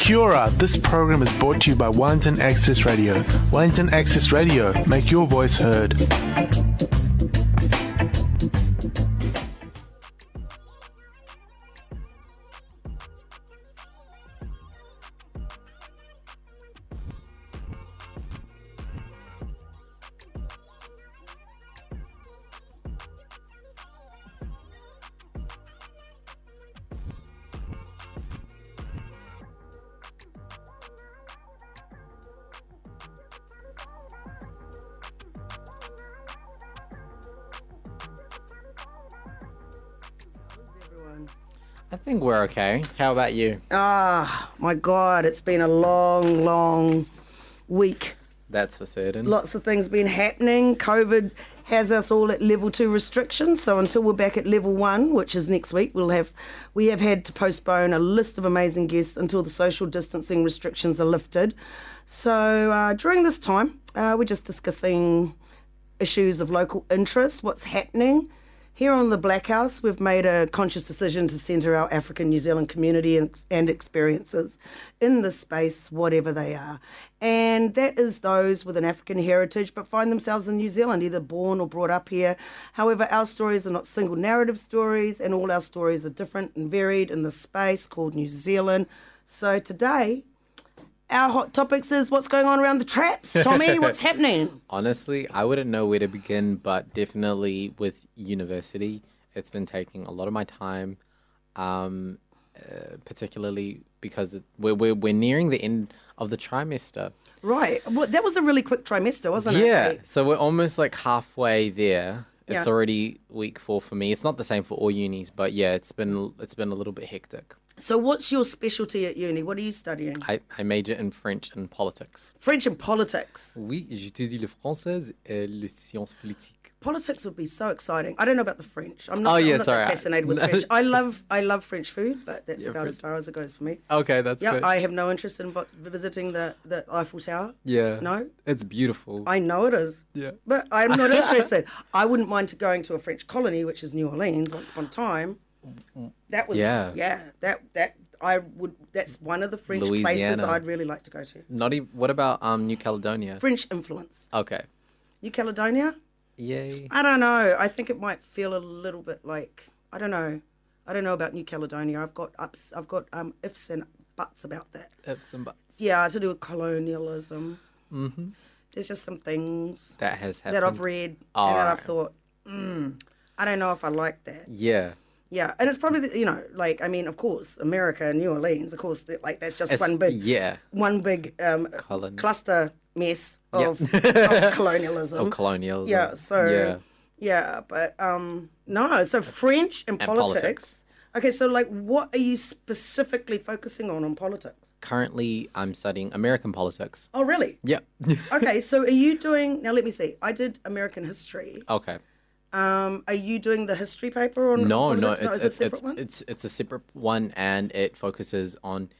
Kia ora, this program is brought to you by Wellington Access Radio. Wellington Access Radio, make your voice heard. I think we're okay. How about you? My God, it's been a long, long week. That's for certain. Lots of things been happening. COVID has us all at level 2 restrictions. So until we're back at level 1, which is next week, we have had to postpone a list of amazing guests until the social distancing restrictions are lifted. So during this time, we're just discussing issues of local interest, what's happening. Here on the Blackhouse, we've made a conscious decision to centre our African New Zealand community and experiences in this space, whatever they are. And that is those with an African heritage but find themselves in New Zealand, either born or brought up here. However, our stories are not single narrative stories, and all our stories are different and varied in this space called New Zealand. So today, our hot topics is what's going on around the traps. Tommy, what's happening? Honestly, I wouldn't know where to begin, but definitely with university, it's been taking a lot of my time, particularly because we're nearing the end of the trimester. Right. Well, that was a really quick trimester, wasn't it? Yeah. So we're almost like halfway there. It's Yeah. already week 4 for me. It's not the same for all unis, but yeah, it's been a little bit hectic. So what's your specialty at uni? What are you studying? I major in French and politics. French and politics. Oui, j'étudie le français et les sciences politiques. Politics would be so exciting. I don't know about the French. I'm not, Oh, yeah, I'm not sorry. that fascinated with French. I love French food, but that's about as far as it goes for me. Okay, that's Yeah, good. I have no interest in visiting the Eiffel Tower. Yeah. No? It's beautiful. I know it is. Yeah. But I'm not interested. I wouldn't mind going to a French colony, which is New Orleans, once upon a time. That was, that's one of the French places Louisiana. I'd really like to go to. What about New Caledonia? French influence. Okay. New Caledonia? Yay. I don't know. I think it might feel a little bit like, I don't know about New Caledonia. I've got ifs and buts about that. Ifs and buts. Yeah, to do with colonialism. Mm-hmm. There's just some things That has happened. that I've read Oh, and that I've right. thought, I don't know if I like that. Yeah. Yeah, and it's probably, of course, America and New Orleans, of course, that's just one big Colony. cluster mess of, Yep. of colonialism. Or colonialism. Yeah, so, but no, so French and politics. Okay, so what are you specifically focusing on politics? Currently, I'm studying American politics. Oh, really? Yep. Okay, so are you doing, now let me see, I did American history. Okay. Are you doing the history paper on No, politics? Is it a separate one? it's a separate one, and it focuses on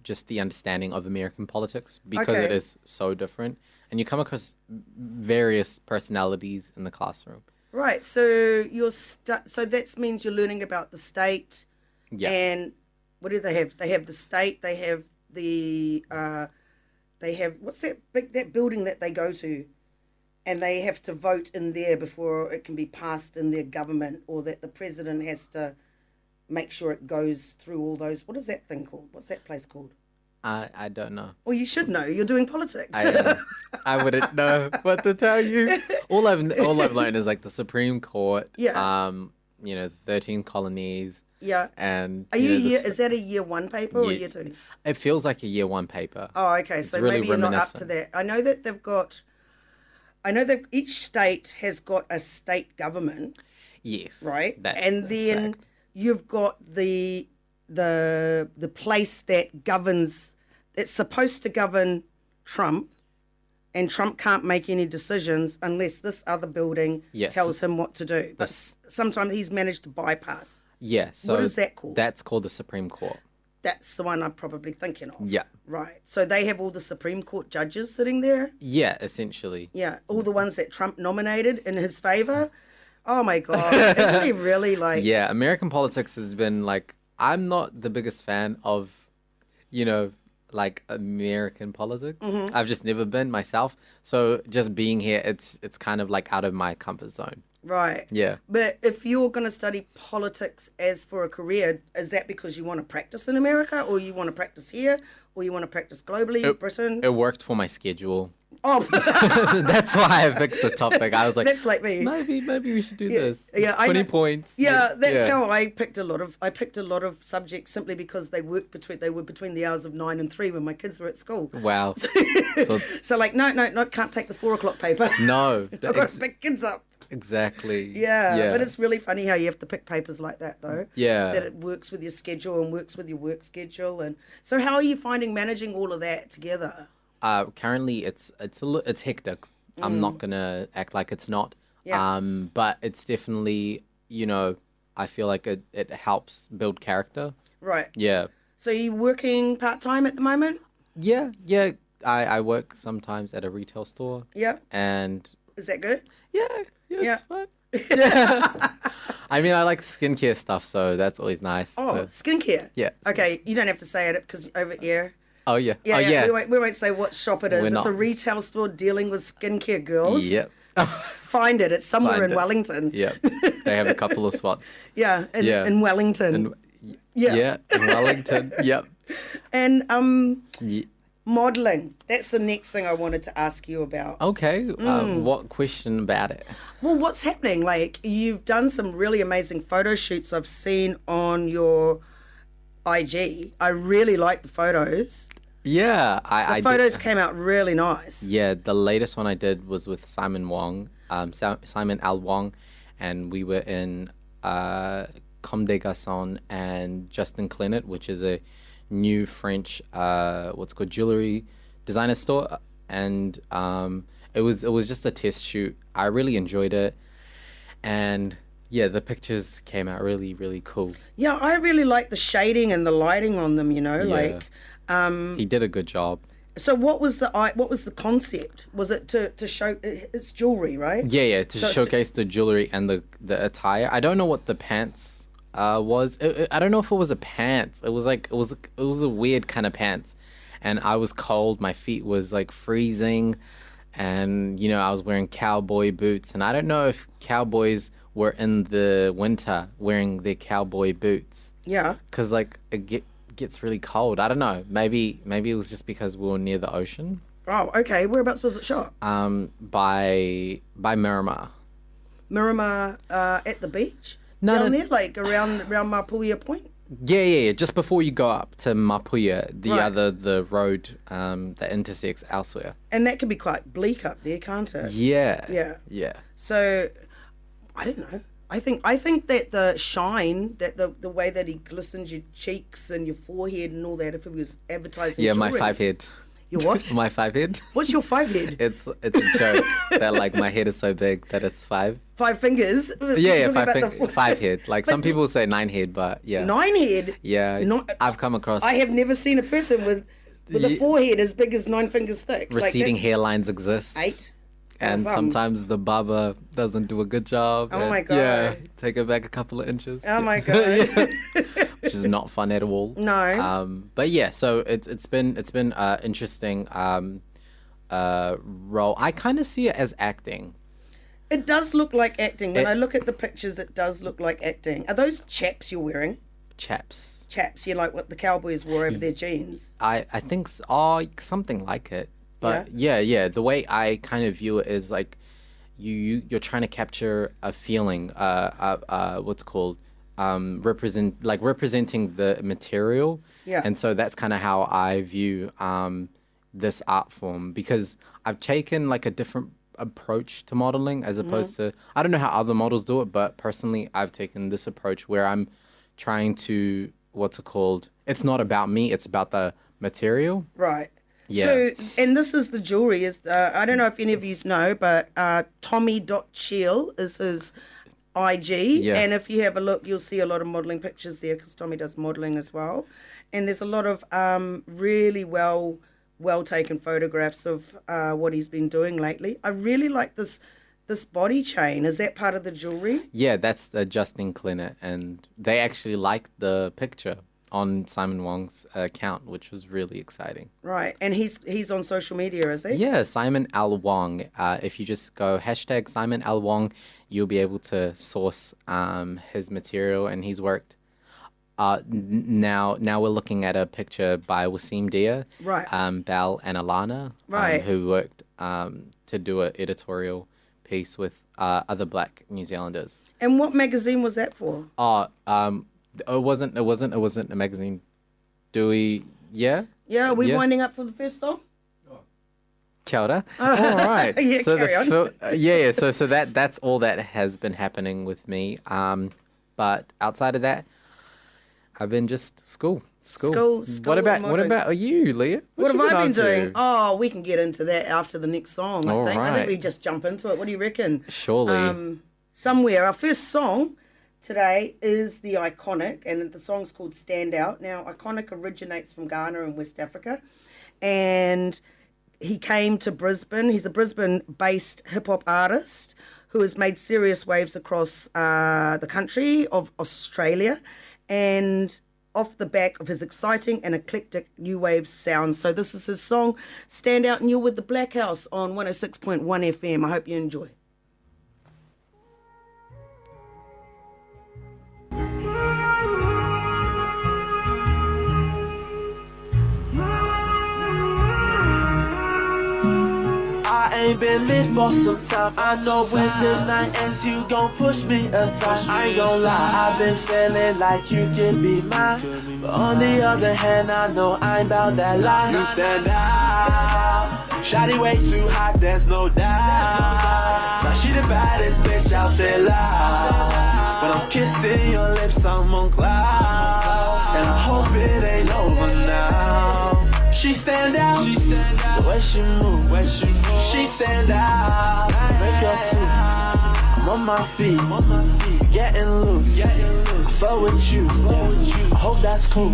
just the understanding of American politics because Okay. it is so different, and you come across various personalities in the classroom. Right, so so that means you're learning about the state, Yeah. and what do they have? They have the state. They have what's that building that they go to, and they have to vote in there before it can be passed in their government, or that the president has to make sure it goes through all those. What is that thing called? What's that place called? I don't know. Well, you should know. You're doing politics. I wouldn't know what to tell you. All I've learned is like the Supreme Court. Yeah. 13 colonies. Yeah. And Are is that a year 1 paper or year 2? It feels like a year 1 paper. Oh, okay. So really maybe you're not up to reminiscent. that. I know that each state has got a state government, Yes. right? That's Then fact. you've got the place that governs. It's supposed to govern Trump, and Trump can't make any decisions unless this other building Yes. tells him what to do. But sometimes he's managed to bypass. Yeah. So What is that called? That's called the Supreme Court. That's the one I'm probably thinking of. Yeah. Right. So they have all the Supreme Court judges sitting there. Yeah, essentially. Yeah, all the ones that Trump nominated in his favor. Oh my God, isn't he really like? Yeah, American politics has been like, I'm not the biggest fan of, like American politics. I've just never been myself. So just being here, it's kind of like out of my comfort zone. Right. Yeah. But if you're going to study politics as for a career, is that because you want to practice in America, or you want to practice here, or you want to practice globally, Britain? It worked for my schedule. Oh, That's why I picked the topic. I was like, that's like me. maybe we should do this. Yeah, It's 20 points. Yeah, that's how I picked a lot of subjects simply because they were between the hours of 9 and 3 when my kids were at school. Wow. So like, no, can't take the 4 o'clock paper. No. I've got to pick kids up. Exactly. Yeah, but it's really funny how you have to pick papers like that, though. Yeah. That it works with your schedule and works with your work schedule. And so how are you finding managing all of that together? Currently, it's hectic. I'm not gonna act like it's not. Yeah. But it's definitely, I feel like it helps build character. Right. Yeah. So you working part-time at the moment? Yeah. I work sometimes at a retail store. Yeah. And Is that good? yeah, Yeah. it's fun. Yeah. I mean, I like skincare stuff, so that's always nice. Oh, skincare. Yeah. Okay, you don't have to say it because over here. Oh yeah. Yeah, Oh yeah. yeah. We won't say what shop it is. We're It's a not. retail store dealing with skincare girls. Yep. Find it. It's somewhere Find in it. Wellington. Yep. They have a couple of spots. Yeah, Yeah. in Wellington. Yeah. In Wellington. Yep. And Ye- modelling. That's the next thing I wanted to ask you about. Okay. What question about it? Well, what's happening? Like, you've done some really amazing photo shoots I've seen on your IG. I really like the photos. Yeah, I Photos did. came out really nice. Yeah, the latest one I did was with Simon Wong, Simon Al Wong, and we were in Comme des Garçons and Justin Clenet, which is a new French what's called jewelry designer store, and it was just a test shoot. I really enjoyed it, and yeah, the pictures came out really, really cool. Yeah, I really like the shading and the lighting on them, Yeah. like He did a good job. so what was the concept? Was it to show it's jewelry, right? Yeah, to So it's- showcase the jewelry and the attire. I don't know what the pants was. I don't know if it was a pants. It was like it was a weird kind of pants, and I was cold. My feet was like freezing, and I was wearing cowboy boots, and I don't know if cowboys were in the winter wearing their cowboy boots Yeah. because like gets really cold. I don't know. Maybe it was just because we were near the ocean. Oh, okay. Whereabouts was it shot? By Miramar. Miramar at the beach? No, Down no. there, like around Mapuia Point? Yeah. Just before you go up to Mapuia, Right. the road that intersects elsewhere. And that can be quite bleak up there, can't it? Yeah. Yeah. Yeah. So, I don't know. I think that the shine, that the way that he glistens your cheeks and your forehead and all that, if he was advertising Yeah, my jewelry. 5 head. Your what? My 5 head. What's your 5 head? It's a joke that like my head is so big that it's 5. 5 fingers? Yeah, Talking about the 5 head. Like some people say 9 head, but yeah. 9 head? Yeah. Not- I've come across I have never seen a person with a Ye- forehead as big as 9 fingers thick. receding that's hairlines exist. 8. And sometimes the barber doesn't do a good job. Oh and, my God. Yeah, take it back a couple of inches. Oh my God. Which is not fun at all. No. But yeah, so it's been interesting role. I kind of see it as acting. It does look like acting. When It- I look at the pictures, it does look like acting. Are those chaps you're wearing? Chaps. Chaps, you like what the cowboys wore over their jeans. I think something like it. But yeah, the way I kind of view it is like you're trying to capture a feeling, what's called representing the material. Yeah. And so that's kind of how I view this art form, because I've taken like a different approach to modeling as opposed to, I don't know how other models do it, but personally I've taken this approach where I'm trying to, it's not about me, it's about the material. Right. Yeah. So, and this is the jewelry. I don't know if any of you know, but Tommy.Cheel is his IG. Yeah. And if you have a look, you'll see a lot of modelling pictures there because Tommy does modelling as well. And there's a lot of really well taken photographs of what he's been doing lately. I really like this body chain. Is that part of the jewelry? Yeah, that's the Justin Clenet, and they actually liked the picture. on Simon Wong's account, which was really exciting. Right, and he's on social media, is he? Yeah, Simon L. Wong. If you just go hashtag Simon L. Wong, you'll be able to source his material, and he's worked. Now we're looking at a picture by Wasim Dia, Right. Bal and Alana, Right. who worked to do an editorial piece with other Black New Zealanders. And what magazine was that for? It wasn't a magazine. Do we? Yeah. Yeah, are we Yeah. winding up for the first song? Kia ora. All right. Yeah, carry on. Yeah. So that's all that has been happening with me. But outside of that, I've been just school. School What and about you, Leah? What you have I been up to? doing? Oh, we can get into that after the next song, I All think. I think right. we just jump into it. What do you reckon? Surely. Somewhere. Our first song today is The Iconic, and the song's called Stand Out. Now, Iconic originates from Ghana in West Africa, and he came to Brisbane. He's a Brisbane-based hip-hop artist who has made serious waves across the country of Australia, and off the back of his exciting and eclectic new wave sound. So this is his song, Stand Out, and you're with The Blackhouse on 106.1 FM. I hope you enjoy. I ain't been lit for some time. I know when the night ends, you gon' push me aside. I ain't gon' lie, I've been feeling like you can be mine. But on the other hand, I know I ain't bout that line. You stand out, shawty way too hot, there's no doubt. Now she the baddest bitch out there loud. When I'm kissing your lips, I'm on cloud. And I hope it ain't over now. She stand out, the way she move, she stand out, make up too. I'm on my feet, getting loose, I fuck with you, I hope that's cool.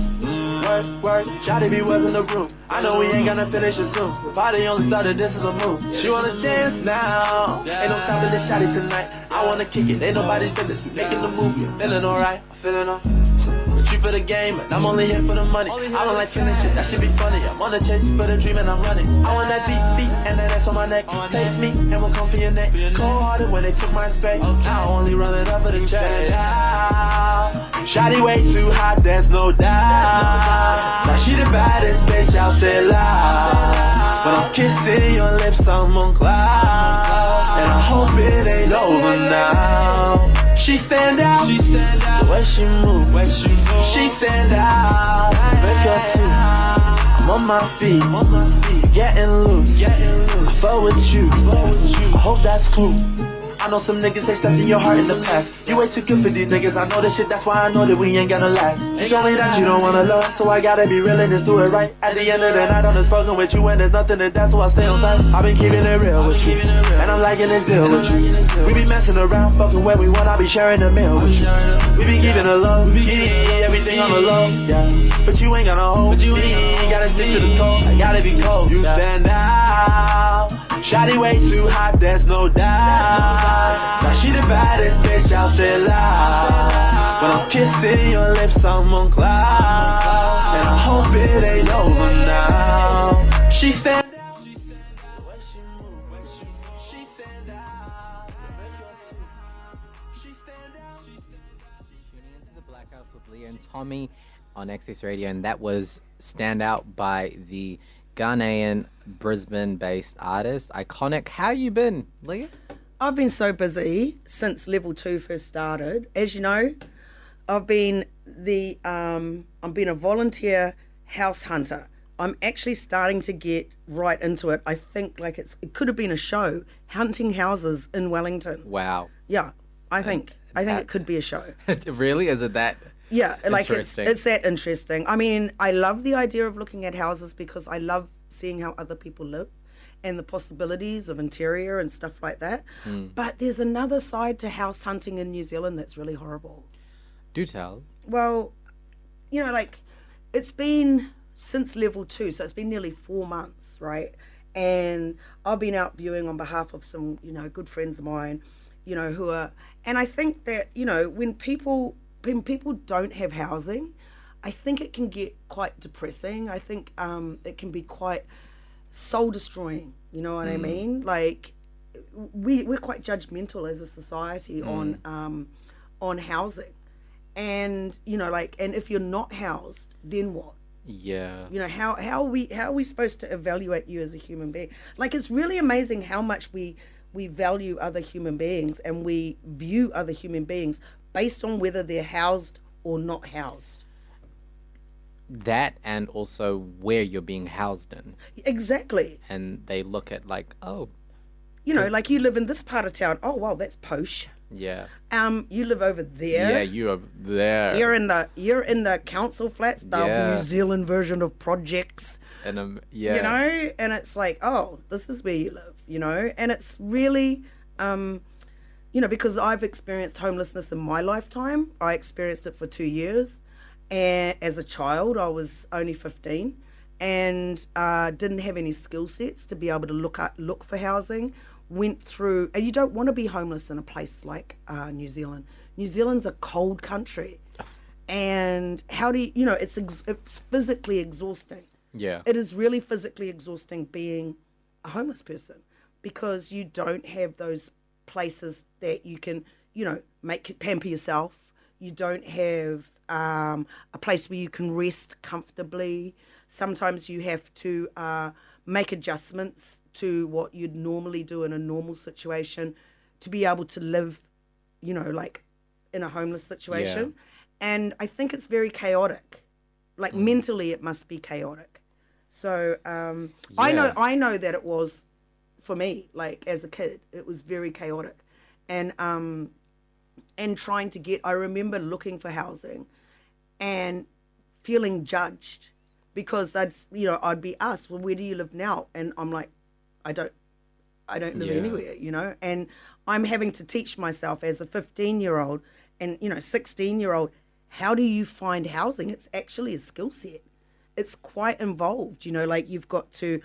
Work, shawty be well in the room. I know we ain't gonna finish it soon. Party only started, this is a move. She wanna dance now, ain't no stopping this shawty tonight. I wanna kick it, ain't nobody's business. We making the move, feeling alright, I'm feeling alright. You for the game, but I'm only here for the money. I don't like feeling shit, that should be funny. I'm on the chase for the dream and I'm running. I want that deep and that ass on my neck. Take me and we'll come for your neck. Cold hearted when they took my space. Now I only run it up for the check. Shawty way too hot, there's no doubt. Now she the baddest bitch out there loud. When I'm kissing your lips, I'm on cloud. And I hope it ain't over now. She stand out, the way she move, she stand out, make up too. I'm on my feet, getting loose, I fuck with you, I hope that's cool. I know some niggas, they stepped in your heart in the past. You way too good for these niggas, I know this shit, that's why I know that we ain't gonna last. You told me that you don't wanna love, so I gotta be real and just do it right. At the end of the night, I'm just fucking with you and there's nothing to that, so I stay on side. I've been keeping it real with you, and I'm liking this deal with you. We be messing around, fucking where we want, I be sharing the meal with you. We be keeping it low, everything on the low, yeah. But you ain't gonna hold me, gotta stick to the code, I gotta be cold. You stand out, shawty way too hot, there's no doubt. Now she the baddest bitch out there loud. When I'm kissing your lips, I'm on cloud. And I hope it ain't over now. She stand out, the way she move, she stand out. She stand out. Tuning into the Blackhouse with Leah and Tommy on Access Radio, and that was Stand Out by the Ghanaian Brisbane-based artist Iconic. How you been, Leah? I've been so busy since level 2 first started. As you know, I've been a volunteer house hunter. I'm actually starting to get right into it. I think like it could have been a show, hunting houses in Wellington. Wow. Yeah, I think it could be a show. Really? Is it that? Yeah, like interesting? it's that interesting. I mean, I love the idea of looking at houses because I love seeing how other people live and the possibilities of interior and stuff like that. But there's another side to house hunting in New Zealand that's really horrible. Do tell. Well, you know, like it's been since level 2, so it's been nearly 4 months, right? And I've been out viewing on behalf of some, you know, good friends of mine, you know, who are, and I think that, you know, when people don't have housing, I think it can get quite depressing. I think it can be quite soul destroying. You know what I mean? Like we're quite judgmental as a society on housing, and you know, like, and if you're not housed, then what? Yeah. You know, how are we supposed to evaluate you as a human being? Like, it's really amazing how much we value other human beings and we view other human beings based on whether they're housed or not housed. That, and also where you're being housed in. Exactly. And they look at like, oh, You know, like, you live in this part of town. Oh wow, that's posh. yeah. You live over there. Yeah, you are there. You're in the council flats, the Yeah. New Zealand version of projects. And yeah. You know, and it's like, oh, this is where you live, you know, and it's really, you know, because I've experienced homelessness in my lifetime. I experienced it for 2 years, and as a child, I was only 15, and didn't have any skill sets to be able to look for housing. Went through, and you don't want to be homeless in a place like New Zealand. New Zealand's a cold country, and how do you know, it's physically exhausting. Yeah. It is really physically exhausting being a homeless person, because you don't have those places that you can, you know, pamper yourself. You don't have a place where you can rest comfortably. Sometimes you have to make adjustments to what you'd normally do in a normal situation to be able to live, you know, like in a homeless situation. Yeah. And I think it's very chaotic. Like mentally, it must be chaotic. So I know that it was for me. Like as a kid, it was very chaotic, and trying to get. I remember looking for housing, and feeling judged, because I'd be asked, well, where do you live now? And I'm like, I don't live anywhere, you know. And I'm having to teach myself as a 15-year-old and 16-year-old, how do you find housing? It's actually a skill set. It's quite involved, you know, like you've got to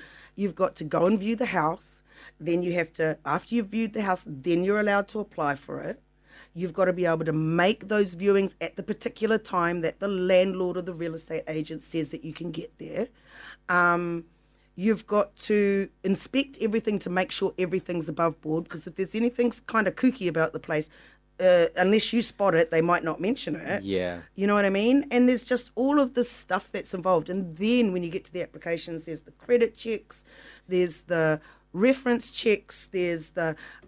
go and view the house. Then you have to, after you've viewed the house, then you're allowed to apply for it. You've got to be able to make those viewings at the particular time that the landlord or the real estate agent says that you can get there. You've got to inspect everything to make sure everything's above board, because if there's anything kind of kooky about the place, unless you spot it, they might not mention it. Yeah. You know what I mean? And there's just all of this stuff that's involved. And then when you get to the applications, there's the credit checks, there's the reference checks,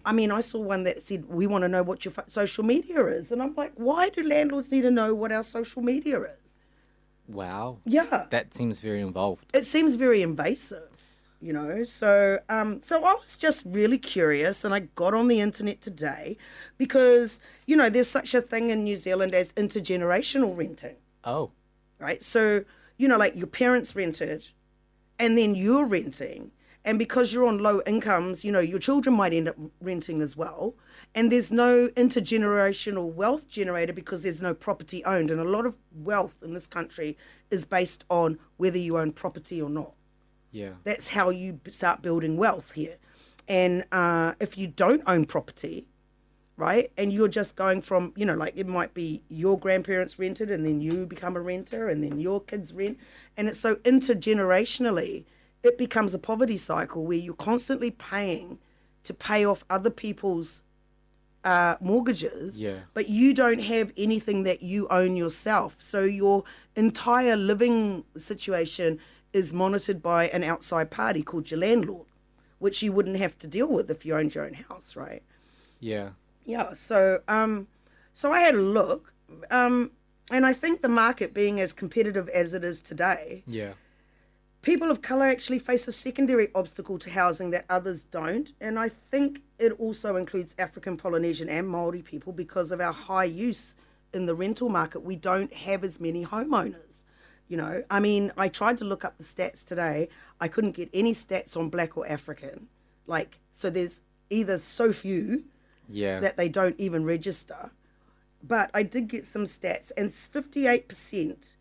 I saw one that said, we want to know what your social media is. And I'm like, why do landlords need to know what our social media is? Wow. Yeah. That seems very involved. It seems very invasive, you know. So I was just really curious, and I got on the internet today because, you know, there's such a thing in New Zealand as intergenerational renting. Oh. Right? So, you know, like your parents rented and then you're renting. And because you're on low incomes, you know, your children might end up renting as well. And there's no intergenerational wealth generated because there's no property owned. And a lot of wealth in this country is based on whether you own property or not. Yeah. That's how you start building wealth here. And if you don't own property, right, and you're just going from, you know, like it might be your grandparents rented and then you become a renter and then your kids rent. And it's so intergenerationally, it becomes a poverty cycle where you're constantly paying to pay off other people's mortgages, but you don't have anything that you own yourself. So your entire living situation is monitored by an outside party called your landlord, which you wouldn't have to deal with if you owned your own house, right? Yeah. Yeah, so I had a look, and I think the market being as competitive as it is today, people of colour actually face a secondary obstacle to housing that others don't, and I think it also includes African, Polynesian and Māori people because of our high use in the rental market. We don't have as many homeowners, you know. I mean, I tried to look up the stats today. I couldn't get any stats on Black or African. Like, so there's either so few that they don't even register. But I did get some stats, and 58%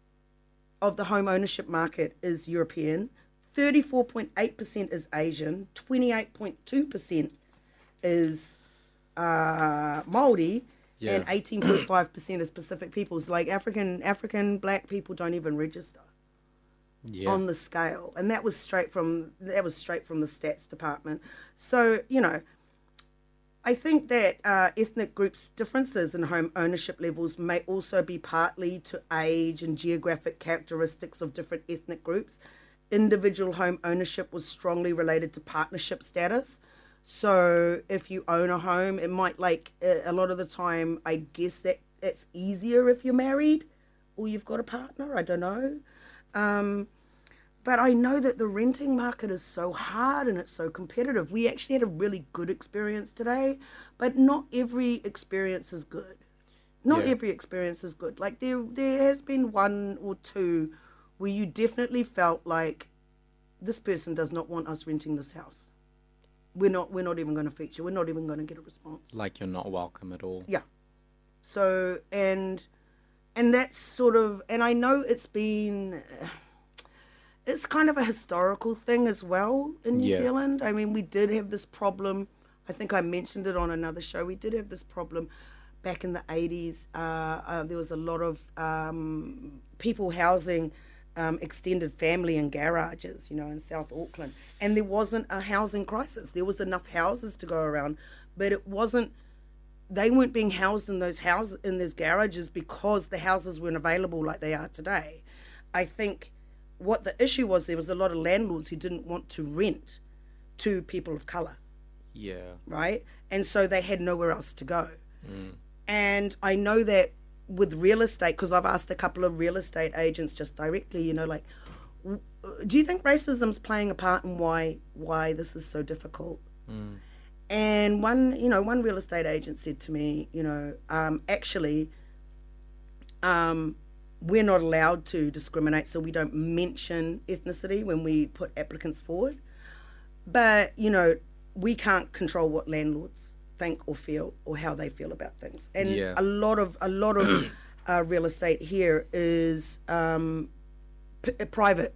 of the home ownership market is European, 34.8% is Asian, 28.2% is Māori, Yeah. and 18.5% is Pacific peoples. Like African black people don't even register Yeah. on the scale, and that was straight from the stats department. So I think that ethnic groups' differences in home ownership levels may also be partly to age and geographic characteristics of different ethnic groups. Individual home ownership was strongly related to partnership status. So if you own a home, it might, like, a lot of the time, I guess that it's easier if you're married or you've got a partner. I don't know. But I know that the renting market is so hard and it's so competitive. We actually had a really good experience today, but not every experience is good. Not Yeah. every experience is good. Like there has been one or two where you definitely felt like this person does not want us renting this house. We're not even going to feature. We're not even going to get a response. Like you're not welcome at all. Yeah. So and that's sort of, and I know it's kind of a historical thing as well in New Yeah. Zealand. I mean, we did have this problem. I think I mentioned it on another show. We did have this problem back in the 80s. There was a lot of people housing extended family in garages, in South Auckland. And there wasn't a housing crisis. There was enough houses to go around, but they weren't being housed in those garages because the houses weren't available like they are today. I think what the issue was, there was a lot of landlords who didn't want to rent to people of colour. Yeah. Right? And so they had nowhere else to go. And I know that with real estate, because I've asked a couple of real estate agents just directly, like, do you think racism's playing a part in why this is so difficult? And one real estate agent said to me, actually, we're not allowed to discriminate, so we don't mention ethnicity when we put applicants forward. But, we can't control what landlords think or feel or how they feel about things. And Yeah. a lot of real estate here is private.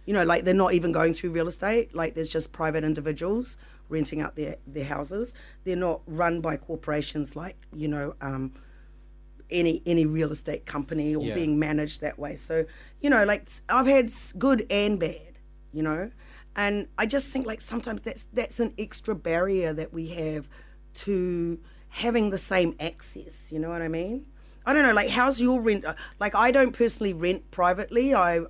Like they're not even going through real estate. Like there's just private individuals renting out their houses. They're not run by corporations like, any real estate company or Yeah. being managed that way. So, like I've had good and bad, and I just think like sometimes that's an extra barrier that we have to having the same access. You know what I mean? I don't know. Like, how's your rent? Like, I don't personally rent privately. I'm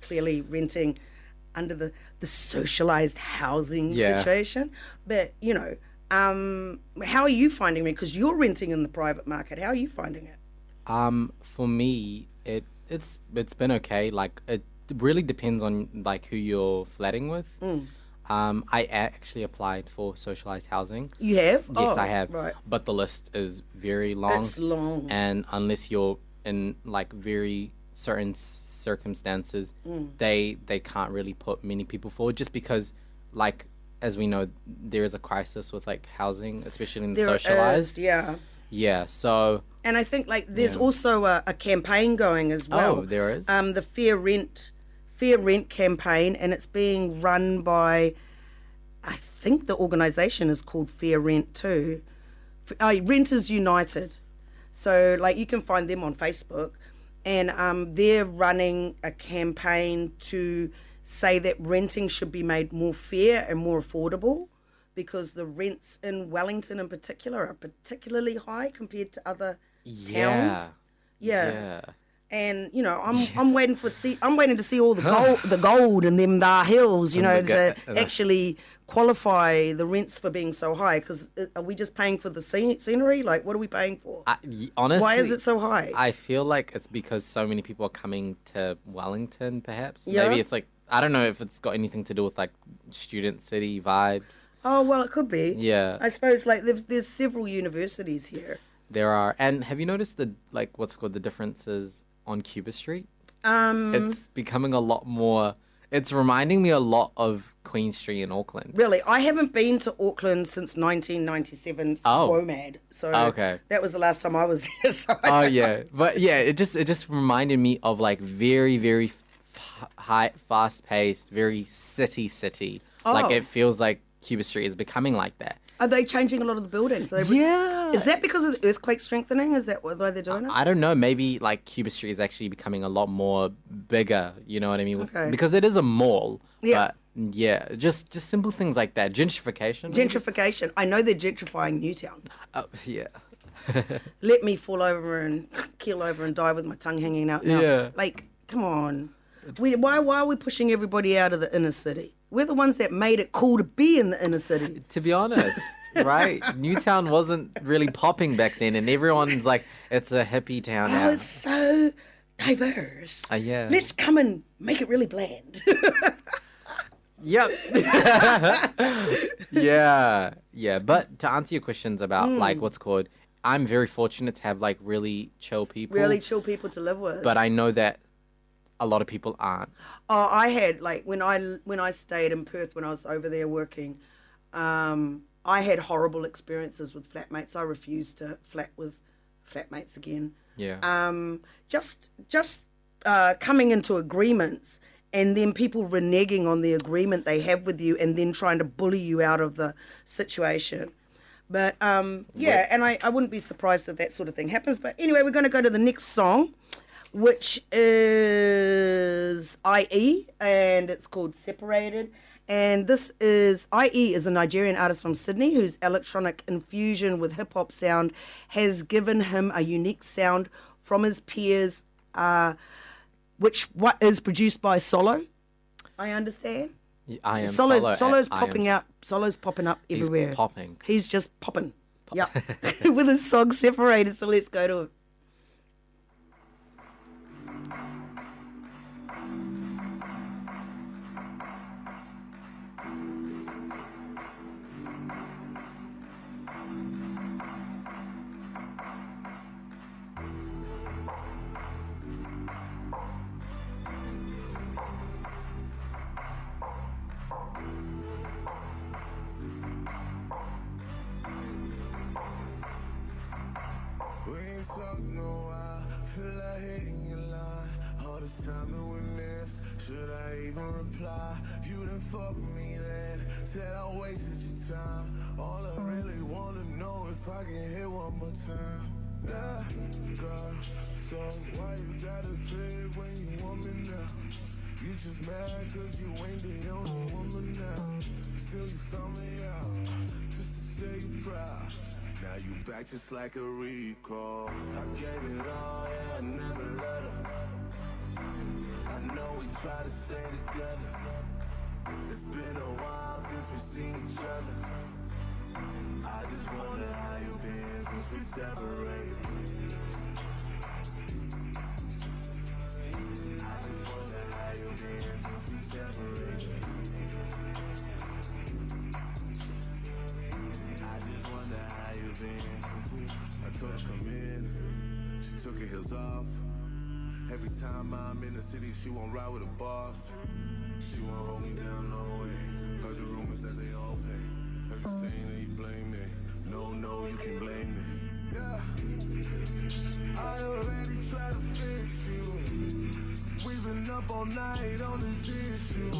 clearly renting under the socialized housing Yeah. situation. But how are you finding it? Because you're renting in the private market. How are you finding it? For me, it's been okay. Like it really depends on like who you're flatting with. I actually applied for socialized housing. You have? Yes, Oh, I have. Right. But the list is very long. It's long. And unless you're in like very certain circumstances, they can't really put many people forward just because, like, as we know, there is a crisis with like housing, especially in the socialized. Yeah. Yeah. So. And I think like there's also a campaign going as well. Oh, there is. The Fair Rent campaign, and it's being run by, I think the organisation is called Fair Rent too. Renters United. So like you can find them on Facebook, and they're running a campaign to say that renting should be made more fair and more affordable, because the rents in Wellington in particular are particularly high compared to other towns. Yeah. And I'm waiting to see all the gold in them there hills, to actually qualify the rents for being so high. Because are we just paying for the scenery? Like, what are we paying for? Honestly, why is it so high? I feel like it's because so many people are coming to Wellington. Perhaps Yeah. maybe it's like, I don't know if it's got anything to do with like student city vibes. Oh well, it could be. Yeah. I suppose like there's several universities here. There are, and have you noticed the differences on Cuba Street? It's becoming a lot more. It's reminding me a lot of Queen Street in Auckland. Really, I haven't been to Auckland since 1997 WOMAD. So okay. That was the last time I was there. So Oh yeah, but yeah, it just reminded me of like very very high, fast paced, very city. Like it feels like Cuba Street is becoming like that. Are they changing a lot of the buildings? Yeah. Is that because of the earthquake strengthening? Is that why they're doing it? I don't know. Maybe like Cuba Street is actually becoming a lot more bigger. You know what I mean? Okay. Because it is a mall. Yeah. But yeah, just simple things like that. Gentrification. maybe? Gentrification. I know they're gentrifying Newtown. Oh, yeah. Let me fall over and keel over and die with my tongue hanging out now. Yeah. Like, come on. Why are we pushing everybody out of the inner city? We're the ones that made it cool to be in the inner city. To be honest, right? Newtown wasn't really popping back then, and everyone's like, it's a hippie town Oh, now. it's so diverse. Yeah. Let's come and make it really bland. Yep. Yeah. But to answer your questions about like what's called, I'm very fortunate to have like really chill people. Really chill people to live with. But I know that a lot of people aren't. Oh, I had like when I stayed in Perth when I was over there working, I had horrible experiences with flatmates. I refused to flat with flatmates again. Yeah. Just coming into agreements and then people reneging on the agreement they have with you and then trying to bully you out of the situation. But yeah, and I wouldn't be surprised if that sort of thing happens. But anyway, we're going to go to the next song, which is IE, and it's called Separated. And this is, IE is a Nigerian artist from Sydney whose electronic infusion with hip-hop sound has given him a unique sound from his peers, which is produced by Solo, I understand. I am Solo's popping out. Solo's popping up He's everywhere. popping. He's just popping. Yeah. With his song Separated, so let's go to it. We ain't talk no while, feel like hitting your line. All this time that we missed, should I even reply? You didn't fuck with me then, said I wasted your time. All I really wanna know if I can hit one more time. Yeah, girl, so why you gotta trip when you want me now? You just mad cause you ain't the only woman now. Still you found me out, just to say you proud. Now you back just like a recall. I gave it all, yeah, I never let her. I know we try to stay together. It's been a while since we've seen each other. I just wonder how you been since we separated. I just wonder how you been since we separated. I just wonder how you been. I told her come in, she took her heels off. Every time I'm in the city, she won't ride with a boss. She won't hold me down, no way. Heard the rumors that they all pay. Heard you saying that you blame me. No, you can blame me. Yeah, I already tried to fix you. We've been up all night on this issue.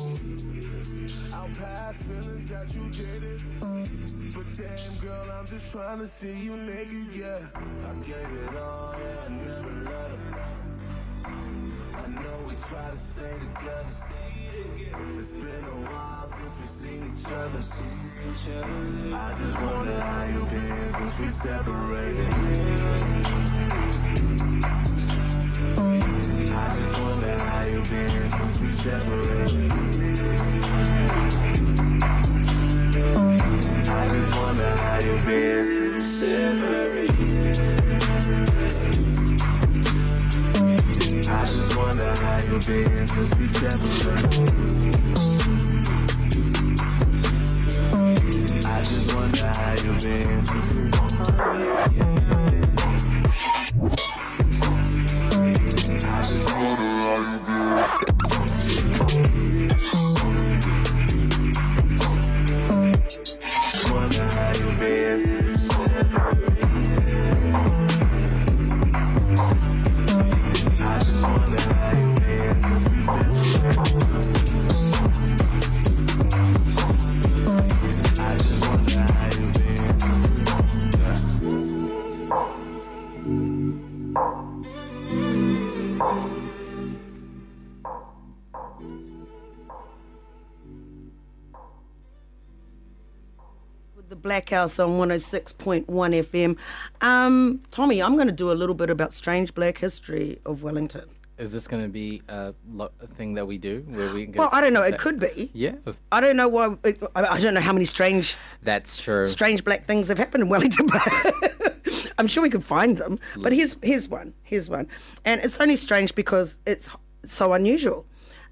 Our past feelings got you jaded. But damn girl, I'm just trying to see you naked, yeah. I gave it all, yeah, I never let her. I know we try to stay together. It's been a while since we've seen each other. I just wonder how you been since we separated. I just wonder how you been since we separated. I just wonder how you been separated. I just wonder how you been since we separated. I just wonder how you been since we separated. I just wonder how you been. Wonder how you been separated. I just wonder how you been since we separated. I just wonder how you been. Blackhouse on 106.1 FM. Tommy, I'm going to do a little bit about strange black history of Wellington. Is this going to be a thing that we do where we get? Well, I don't know. It could be. Yeah. I don't know why. I don't know how many strange black things have happened in Wellington. I'm sure we could find them. But here's one. And it's only strange because it's so unusual.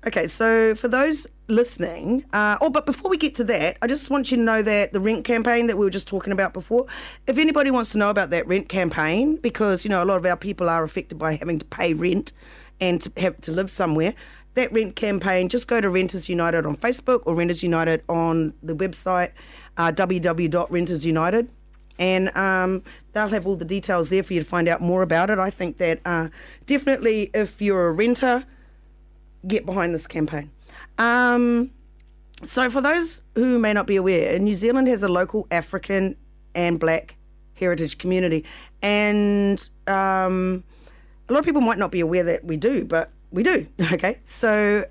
Okay, so for those listening, but before we get to that, I just want you to know that the rent campaign that we were just talking about before, if anybody wants to know about that rent campaign, because, a lot of our people are affected by having to pay rent and to have to live somewhere, that rent campaign, just go to Renters United on Facebook or Renters United on the website, www.rentersunited, and they'll have all the details there for you to find out more about it. I think that definitely if you're a renter, get behind this campaign. So for those who may not be aware, New Zealand has a local African and black heritage community, and a lot of people might not be aware that we do, but we do. Okay, so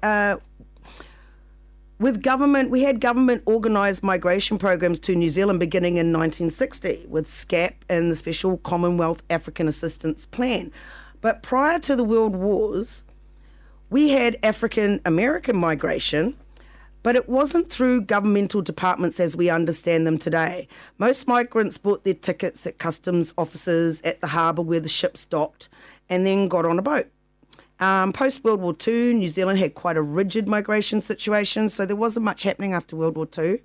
we had government organised migration programs to New Zealand beginning in 1960 with SCAP and the Special Commonwealth African Assistance Plan. But prior to the World Wars, we had African American migration, but it wasn't through governmental departments as we understand them today. Most migrants bought their tickets at customs offices at the harbour where the ships docked and then got on a boat. Post-World War II, New Zealand had quite a rigid migration situation, so there wasn't much happening after World War II.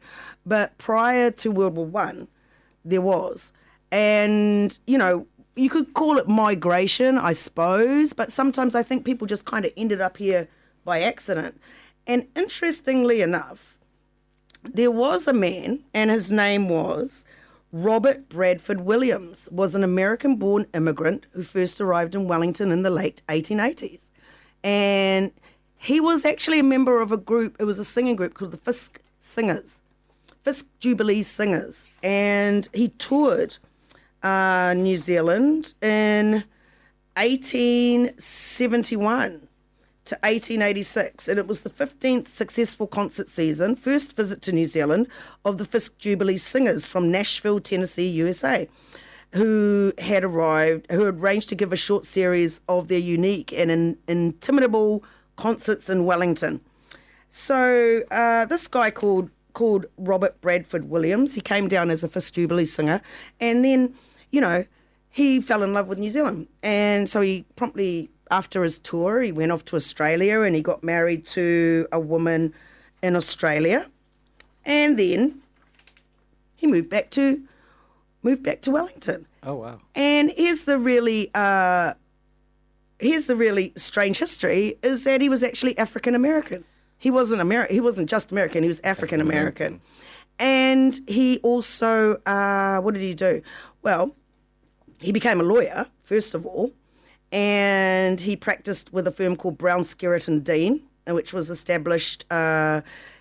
But prior to World War I, there was. And, you could call it migration, I suppose, but sometimes I think people just kind of ended up here by accident. And interestingly enough, there was a man, and his name was Robert Bradford Williams, was an American-born immigrant who first arrived in Wellington in the late 1880s. And he was actually a member of a group, it was a singing group called the Fisk Singers, Fisk Jubilee Singers. And he toured New Zealand in 1871 to 1886, and it was the 15th successful concert season, first visit to New Zealand of the Fisk Jubilee Singers from Nashville, Tennessee, USA, who had arranged to give a short series of their unique and inimitable concerts in Wellington. So this guy called Robert Bradford Williams, he came down as a Fisk Jubilee singer, and then, he fell in love with New Zealand. And so he promptly, after his tour, he went off to Australia and he got married to a woman in Australia. And then he moved back to Wellington. Oh, wow. And here's the really strange history, is that he was actually African American. He wasn't just American, he was African American. And he also, what did he do? Well, he became a lawyer, first of all, and he practiced with a firm called Brown, Skerritt and Dean, which was established.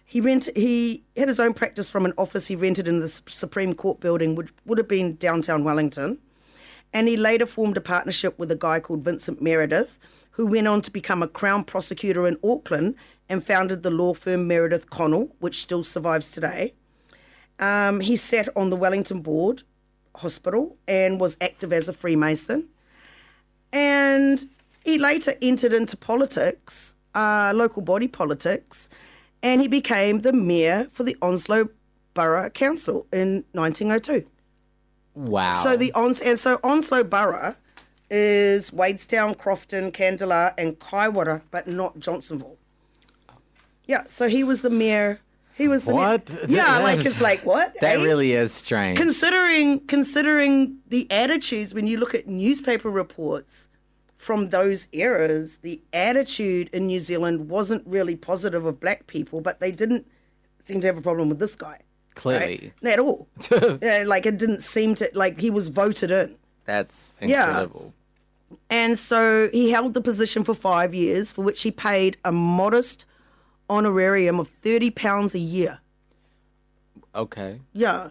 He had his own practice from an office he rented in the Supreme Court building, which would have been downtown Wellington. And he later formed a partnership with a guy called Vincent Meredith, who went on to become a Crown prosecutor in Auckland and founded the law firm Meredith Connell, which still survives today. He sat on the Wellington Board Hospital and was active as a Freemason. And he later entered into politics, local body politics, and he became the mayor for the Onslow Borough Council in 1902. Wow. So Onslow Borough is Wadestown, Crofton, Kandalaa, and Kaiwara, but not Johnsonville. Yeah, so he was the mayor. He was the what? Mayor. Yeah, it's like what? That really is strange. Considering the attitudes when you look at newspaper reports from those eras, the attitude in New Zealand wasn't really positive of black people, but they didn't seem to have a problem with this guy. Clearly. Right? Not at all. It didn't seem to, he was voted in. That's incredible. Yeah. And so he held the position for 5 years, for which he paid a modest honorarium of £30 a year. Okay. Yeah.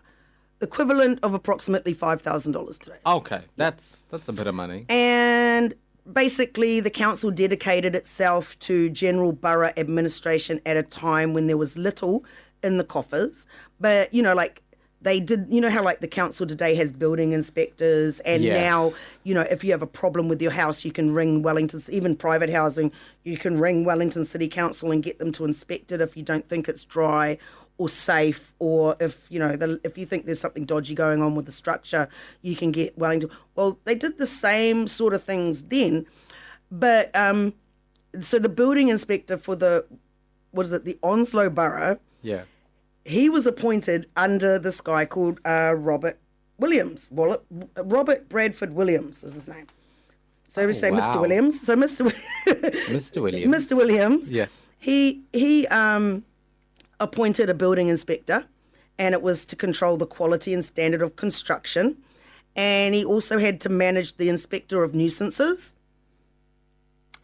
Equivalent of approximately $5,000 today. Okay. That's a bit of money. And basically the council dedicated itself to general borough administration at a time when there was little in the coffers. But, they did, you know how like the council today has building inspectors, and now, you know, if you have a problem with your house, you can ring Wellington, even private housing, you can ring Wellington City Council and get them to inspect it if you don't think it's dry or safe, or if, you know, if you think there's something dodgy going on with the structure, you can get Wellington. Well, they did the same sort of things then, but so the building inspector for the Onslow Borough, he was appointed under this guy called Robert Williams. Robert Bradford Williams is his name. So we say Mr. Williams. So Mr. Mr. Williams. Mr. Williams. Yes. He appointed a building inspector, and it was to control the quality and standard of construction. And he also had to manage the inspector of nuisances.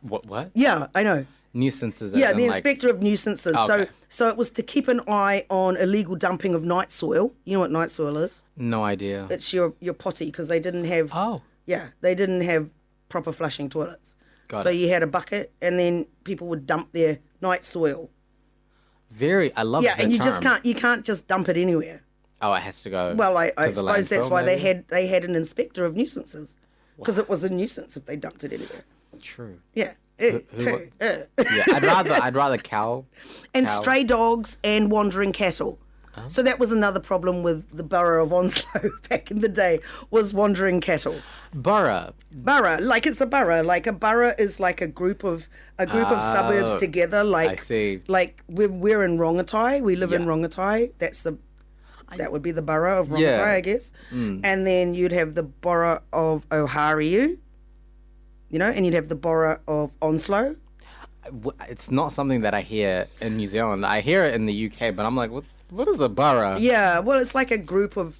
What? Yeah, I know. Nuisances. Yeah, the inspector of nuisances. Oh, okay. So it was to keep an eye on illegal dumping of night soil. You know what night soil is? No idea. It's your potty, because they didn't have. Oh. Yeah, they didn't have proper flushing toilets. Got so it. you had a bucket, and then people would dump their night soil. I love Yeah, the and term. you can't just dump it anywhere. Oh, it has to go. Well, I to the suppose that's landfill, why maybe? they had an inspector of nuisances, because it was a nuisance if they dumped it anywhere. True. Yeah. Yeah, I'd rather cow. And cow. stray dogs and wandering cattle. Oh. So that was another problem with the borough of Onslow back in the day, was wandering cattle. Borough. Like it's a borough. Like a borough is like a group of suburbs together. Like I see. Like we're in Rongotai. We live in Yeah. Rongotai. That would be the borough of Rongotai, Yeah. I guess. And then you'd have the borough of Ohariu, you know, and you'd have the borough of Onslow. It's not something that I hear in New Zealand. I hear it in the UK, but I'm like, what is a borough? Yeah, well, it's like a group of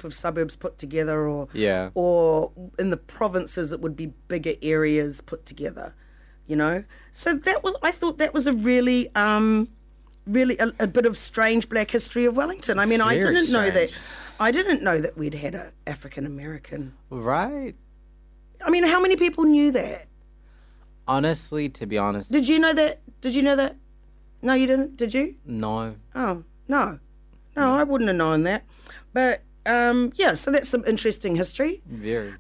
suburbs put together, or in the provinces it would be bigger areas put together, you know. So I thought that was a really a bit of strange black history of Wellington. I mean, I didn't know that we'd had an African American. Right. I mean, how many people knew that? Honestly, to be honest. Did you know that? No, you didn't. Did you? No. Oh, no, I wouldn't have known that. But so that's some interesting history. Very.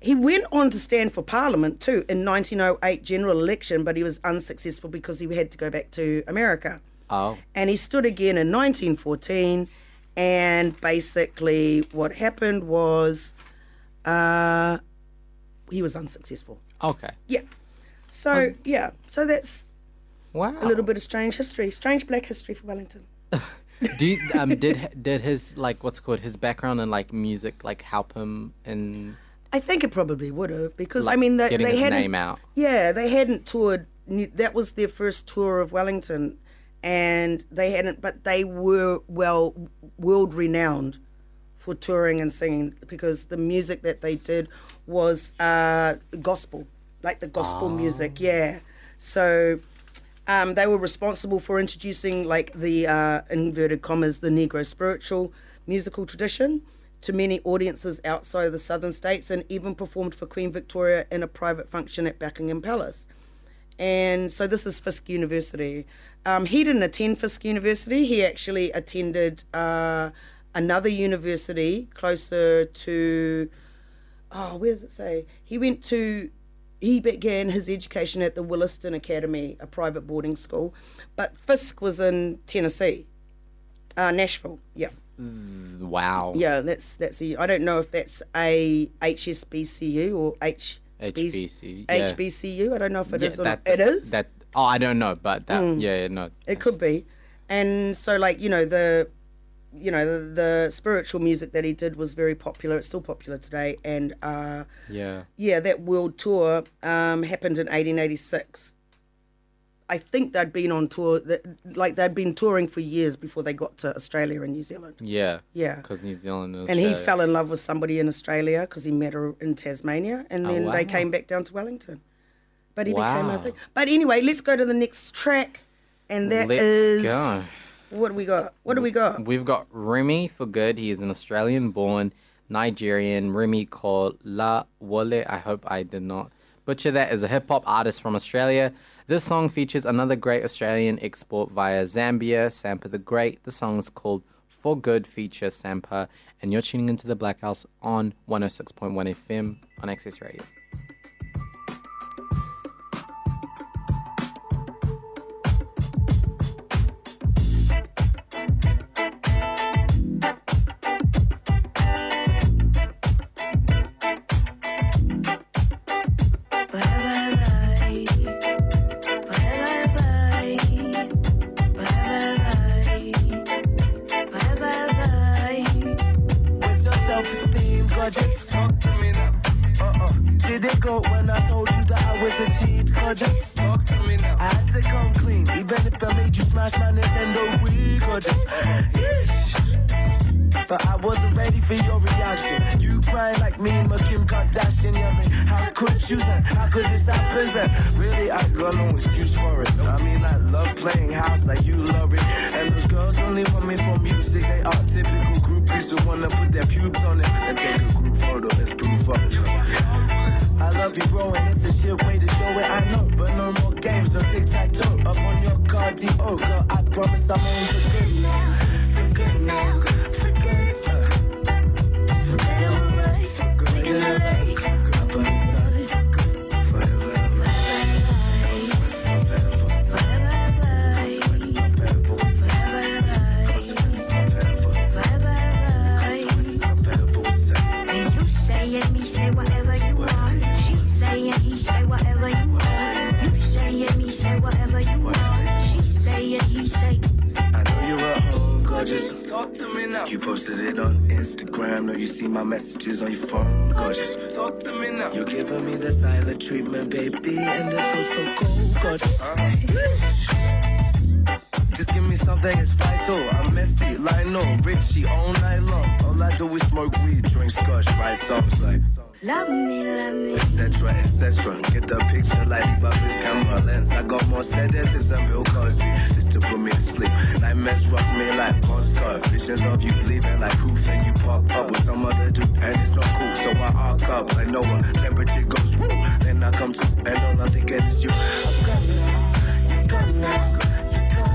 He went on to stand for Parliament too in 1908 general election, but he was unsuccessful because he had to go back to America. Oh. And he stood again in 1914, and basically what happened was he was unsuccessful. Okay. Yeah. So so that's Wow. a little bit of strange black history for Wellington. Do you, did his his background in like music help him in I think it probably would have, because like, I mean getting they his hadn't name out? Yeah, they hadn't toured. That was their first tour of Wellington, and they hadn't. But they were world renowned for touring and singing, because the music that they did was gospel, like the gospel music. Yeah, so they were responsible for introducing like the inverted commas, the Negro spiritual musical tradition to many audiences outside of the southern states, and even performed for Queen Victoria in a private function at Buckingham Palace. And so this is Fisk University. He didn't attend Fisk University. He actually attended another university closer to, where does it say? He began his education at the Williston Academy, a private boarding school. But Fisk was in Tennessee, Nashville, yeah. Wow. Yeah, that's I don't know if that's a HSBCU or HBC. HBCU. I don't know if it is or not. It is. I don't know, but that no. It could be. And so the spiritual music that he did was very popular. It's still popular today. And that world tour happened in 1886. I think they'd been on tour, they'd been touring for years before they got to Australia and New Zealand. Yeah. Yeah. Because New Zealand and And Australia. he fell in love with somebody in Australia because he met her in Tasmania, and then they came back down to Wellington. But he became a thing. But anyway, let's go to the next track, and that is... Let's go. What do we got? We've got Remy for Good. He is an Australian-born Nigerian. Remy called La Wole. I hope I did not butcher that. Is a hip-hop artist from Australia. This song features another great Australian export via Zambia, Sampa the Great. The song is called For Good feature Sampa, and you're tuning into The Blackhouse on 106.1 FM on Access Radio. Just talk to me now. Did it go when I told you that I was a cheat? Just talk to me now. I had to come clean, even if I made you smash my Nintendo Wii. But I wasn't ready for your reaction. You crying like me and Kim Kardashian. Yeah, I mean, how could you then? How could this happen then? Really, I got no excuse for it. I mean, I love playing house like you love it. And those girls only want me for music. They are typical groupies who wanna put their pubes on it and take a group photo as proof of it. I love you, bro, and it's a shit way to show it, I know. But no more games, no tic-tac-toe. Up on your cardio, girl, I promise I'm on for good now. For good now. For good. For better or worse. For good. Make it right. For good. Forever. Consequences of ever. Consequences of ever. Consequences of ever. Consequences of ever. And you say and me say whatever you want. She say and he say whatever you want. You say and me say whatever you want. She say and he say. I know you're at home, gorgeous. Talk to me now. You posted it on Instagram. Know you see my messages on your phone, gorgeous. Talk to me now. You're giving me the silent treatment, baby, and it's so cold, gorgeous. Just give me something that's vital. I'm messy, Lionel, Richie, all night long. All I do is smoke weed, drink scotch, write songs like Love me, etc., etc. Get the picture like leave up this camera lens. I got more sedatives than Bill Cosby, just to put me to sleep. Nightmares rock me like postcard. Visions of you leaving like proof, and you pop up with some other dude, and it's not cool. So I arc up, I know what temperature goes woo. Then I come to, and all I'm thinking is you. I'm gone now, you gone now, you gone.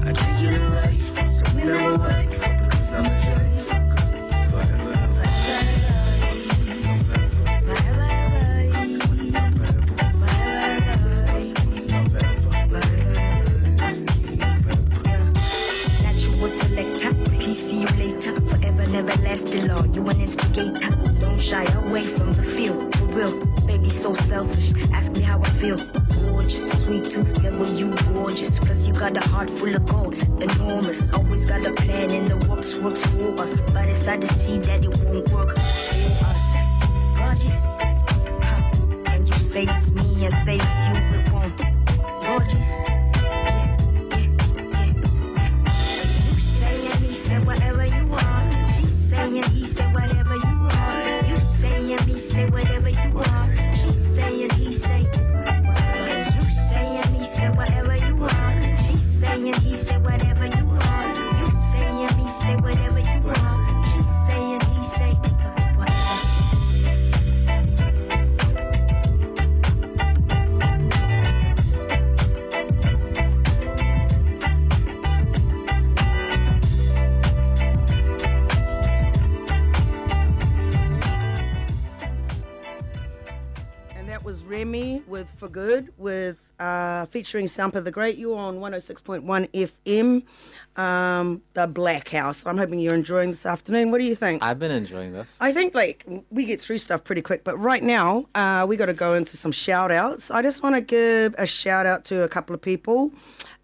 I treat you right, so we never wait, because I'm a jerk. See you later, forever, never lasting long. You an instigator, don't shy away from the field. For real, baby, so selfish. Ask me how I feel. Gorgeous, sweet tooth, never you gorgeous. Plus you got a heart full of gold, enormous. Always got a plan and the works for us. But it's sad to see that it won't work for us. Gorgeous, and you say it's me and say it's you, it won't. Gorgeous. Whatever you want, she say and he say whatever you want. You say and me say whatever you want. She say and he say. You say and me say whatever you want. She say and he say whatever you want. You say and me say whatever you want. She say and he say whatever. Remy with For Good, with featuring Sampa the Great. You're on 106.1 FM, The Blackhouse. I'm hoping you're enjoying this afternoon. What do you think? I've been enjoying this. I think we get through stuff pretty quick, but right now we got to go into some shout outs. I just want to give a shout out to a couple of people.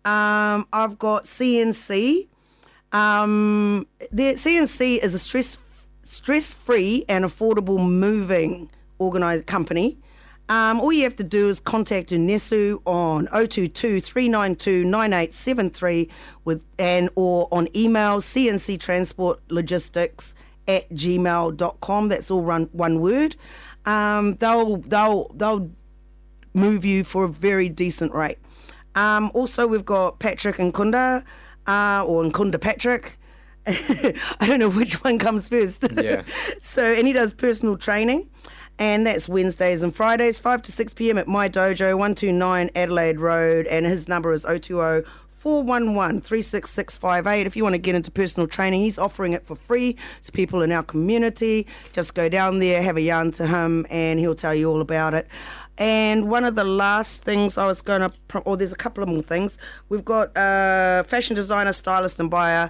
I've got CNC. The CNC is a stress-free and affordable moving company. All you have to do is contact Unesu on 022-392-9873 or on email cnctransportlogistics@gmail.com. That's all one word. They'll move you for a very decent rate. Also, we've got Patrick Nkunda, or Nkunda Patrick. I don't know which one comes first. Yeah. And he does personal training. And that's Wednesdays and Fridays, 5 to 6 p.m. at My Dojo, 129 Adelaide Road. And his number is 411-36658. If you want to get into personal training, he's offering it for free to people in our community. Just go down there, have a yarn to him, and he'll tell you all about it. And one of the last things I was going to, there's a couple of more things. We've got fashion designer, stylist and buyer,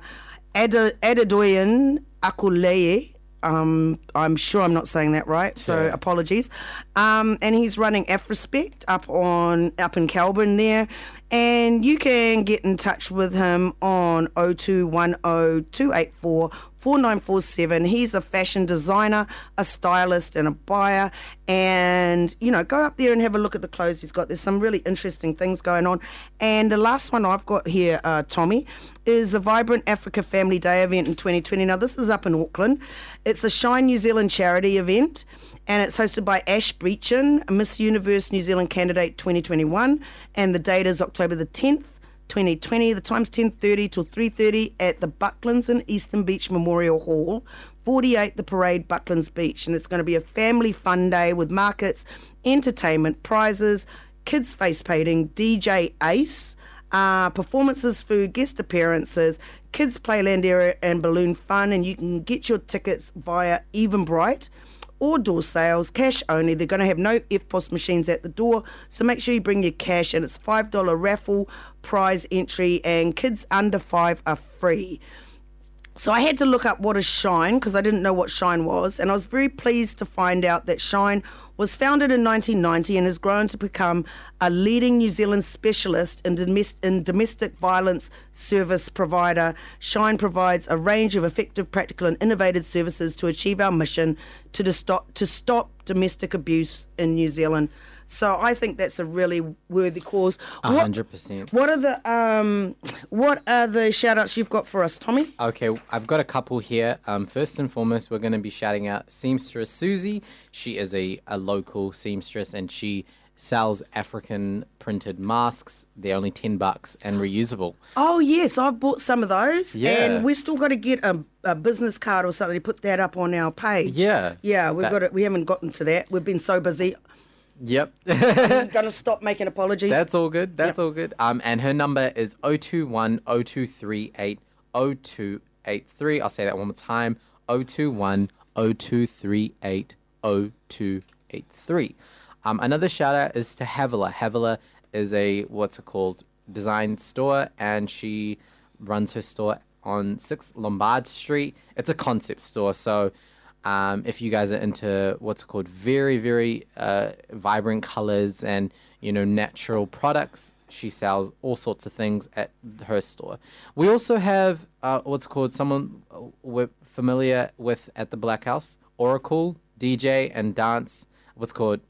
Adedoyin Akuleye. I'm sure I'm not saying that right, so apologies. And he's running Afrespect up in Kelburn there. And you can get in touch with him on 0210-284-4947. He's a fashion designer, a stylist and a buyer. And, go up there and have a look at the clothes he's got. There's some really interesting things going on. And the last one I've got here, Tommy, is the Vibrant Africa Family Day event in 2020. Now, this is up in Auckland. It's a Shine New Zealand charity event. And it's hosted by Ash Breachin, a Miss Universe New Zealand candidate 2021. And the date is October the 10th, 2020. The time's 10:30 till 3:30 at the Bucklands in Eastern Beach Memorial Hall, 48 The Parade, Bucklands Beach. And it's going to be a family fun day with markets, entertainment, prizes, kids face painting, DJ Ace, performances, food, guest appearances, kids playland area and balloon fun. And you can get your tickets via Eventbrite or door sales, cash only. They're going to have no EFTPOS machines at the door, so make sure you bring your cash, and it's $5 raffle prize entry, and kids under 5 are free. So I had to look up what is Shine, because I didn't know what Shine was, and I was very pleased to find out that Shine was founded in 1990 and has grown to become a leading New Zealand specialist in domestic violence service provider. Shine provides a range of effective, practical and innovative services to achieve our mission to stop domestic abuse in New Zealand. So I think that's a really worthy cause. 100%. What are the shout outs you've got for us, Tommy? Okay, I've got a couple here. First and foremost, we're going to be shouting out seamstress Susie. She is a local seamstress, and she sells African printed masks. They're only $10 and reusable. Oh yes, I've bought some of those. Yeah. And we still got to get a business card or something to put that up on our page. Yeah. Yeah, we haven't gotten to that. We've been so busy. Yep. I'm going to stop making apologies. That's all good. All good. And her number is 021-0238-0283. I'll say that one more time. 021-0238-0283. Another shout out is to Havila. Havila is a design store, and she runs her store on 6 Lombard Street. It's a concept store, so if you guys are into very, very vibrant colors and natural products, she sells all sorts of things at her store. We also have someone we're familiar with at the Blackhouse, Oracle, DJ and dance.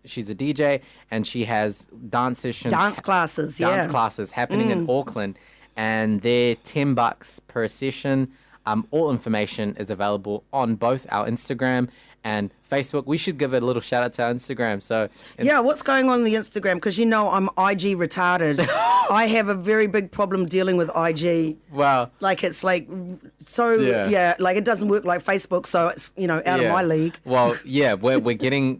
She's a DJ, and she has dance sessions. Dance classes happening in Auckland, and they're $10 per session. All information is available on both our Instagram and Facebook. We should give a little shout out to our Instagram. What's going on the Instagram? Because I'm IG retarded. I have a very big problem dealing with IG. Wow. It's like it doesn't work like Facebook, so it's out of my league. Well, yeah, we're getting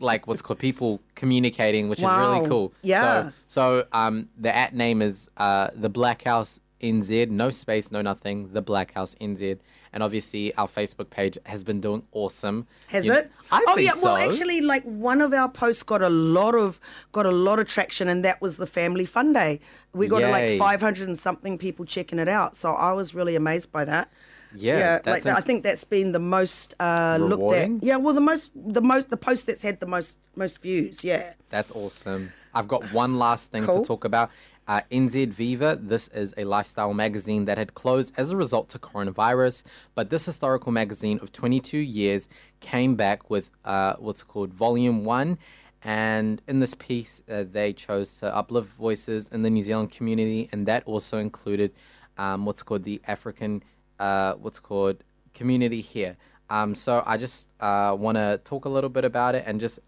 people communicating, which is really cool. Yeah. So the @ name is the Blackhouse NZ, no space, no nothing, the Blackhouse NZ. And obviously our Facebook page has been doing awesome. Has it? I think so. Well, actually, one of our posts got a lot of traction, and that was the Family Fun Day. We got 500 and something people checking it out. So I was really amazed by that. Yeah, I think that's been the most looked at. Yeah, well, the post that's had the most views. Yeah, that's awesome. I've got one last thing to talk about. NZ Viva, this is a lifestyle magazine that had closed as a result to coronavirus, but this historical magazine of 22 years came back with Volume 1, and in this piece they chose to uplift voices in the New Zealand community, and that also included the African community here. So I just want to talk a little bit about it and just